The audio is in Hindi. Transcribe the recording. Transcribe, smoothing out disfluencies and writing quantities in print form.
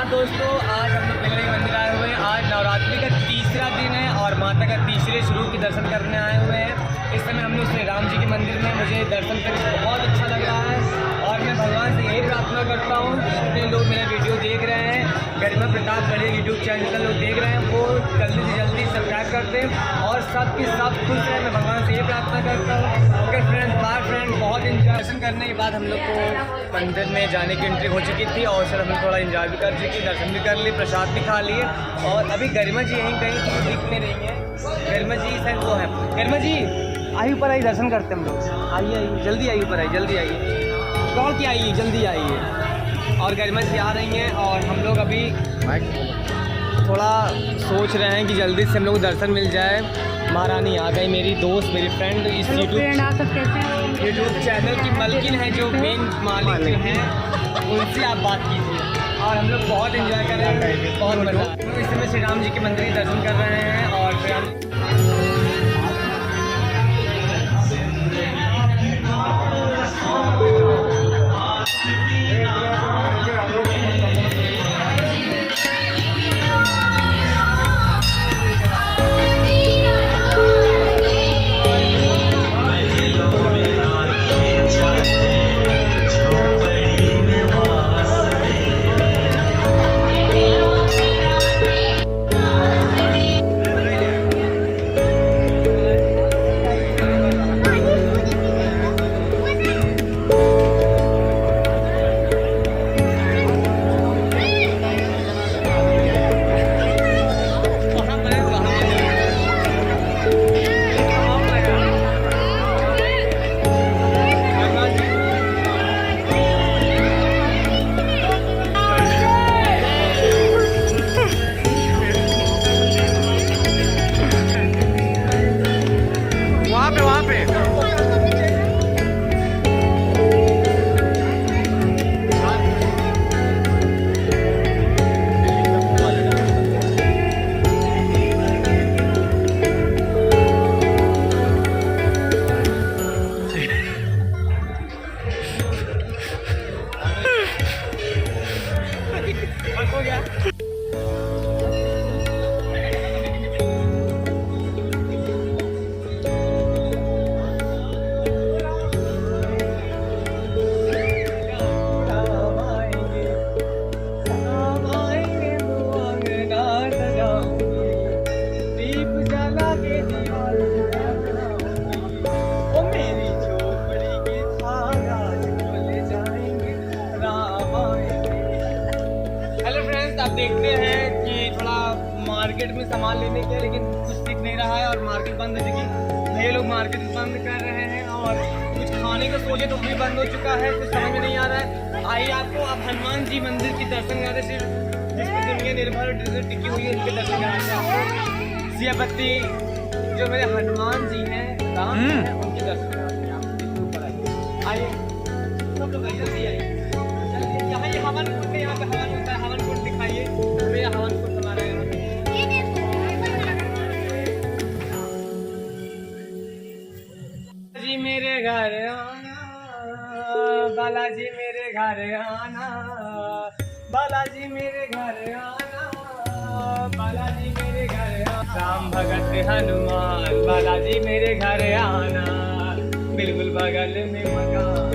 दोस्तों, आज हम लोग पिंगली मंदिर आए हुए हैं। आज नवरात्रि का तीसरा दिन है और माता का तीसरे स्वरूप के दर्शन करने आए हुए हैं। इस समय हम लोग श्री राम जी के मंदिर में, मुझे दर्शन करके बहुत अच्छा लग रहा है और मैं भगवान से यही प्रार्थना करता हूँ जितने लोग मेरा वीडियो देख रहे हैं, गरिमा प्रताप बड़े यूट्यूब चैनल का लोग देख रहे हैं, वो जल्दी से जल्दी सब्सक्राइब कर दें और सबके सब खुश रहें। मैं भगवान से ये प्रार्थना करता हूँ। Okay friends, bye friend. बहुत इंजॉय दर्शन करने के बाद हम लोग को मंदिर में जाने की एंट्री हो चुकी थी और सर हमने थोड़ा इंजॉय भी कर चुकी, दर्शन भी कर लिए, प्रसाद भी खा लिए और अभी गरिमा जी यहीं कहीं तो दिख नहीं रही हैं। गरिमा जी सर वो है, गरिमा जी आई ऊपर आई, दर्शन करते हम लोग। आइए आइए, जल्दी आइए ऊपर, आई जल्दी आइए, दौड़ के आइए, जल्दी आइए। और गरिमा जी आ रही हैं और हम लोग अभी थोड़ा सोच रहे हैं कि जल्दी से हम लोग दर्शन मिल जाए। महारानी आ गई, मेरी दोस्त, मेरी फ्रेंड, इस यूट्यूब चैनल की मलकिन है, जो मेन मालिक जो हैं उनसे आप बात कीजिए। और हम लोग बहुत एंजॉय कर रहे हैं, बहुत मज़ा। हम लोग इस समय श्री राम जी के मंदिर के दर्शन कर रहे हैं और फिर हो गया। आप देखते हैं कि थोड़ा मार्केट में सामान लेने के, लेकिन कुछ दिख नहीं रहा है और मार्केट बंद हो चुकी। भैया लोग मार्केट बंद कर रहे हैं और कुछ खाने को सोचे तो भी बंद हो चुका है, कुछ समझ में नहीं आ रहा है। आइए आपको आप हनुमान जी मंदिर की दर्शन कराते, सिर्फ जिसकी दुनिया निर्भर टिकी हुई है उनके दर्शन कराते हैं। सियापत्ती जो मेरे हनुमान जी हैं, राम हैं, उनके दर्शन कराते हैं। आइए सब लोग जल्दी आइए, यहाँ ये हवन कुंड है, यहाँ पे हवन होता है, हवन कुंड दिखाइए भैया, हवन कुंड हमारा यहाँ पे। जी मेरे घर आना, बालाजी मेरे घर आना, बालाजी मेरे घर आना, बालाजी मेरे घर आना, राम भगत हनुमान, बालाजी मेरे घर आना, बिल्कुल बगल में मकान।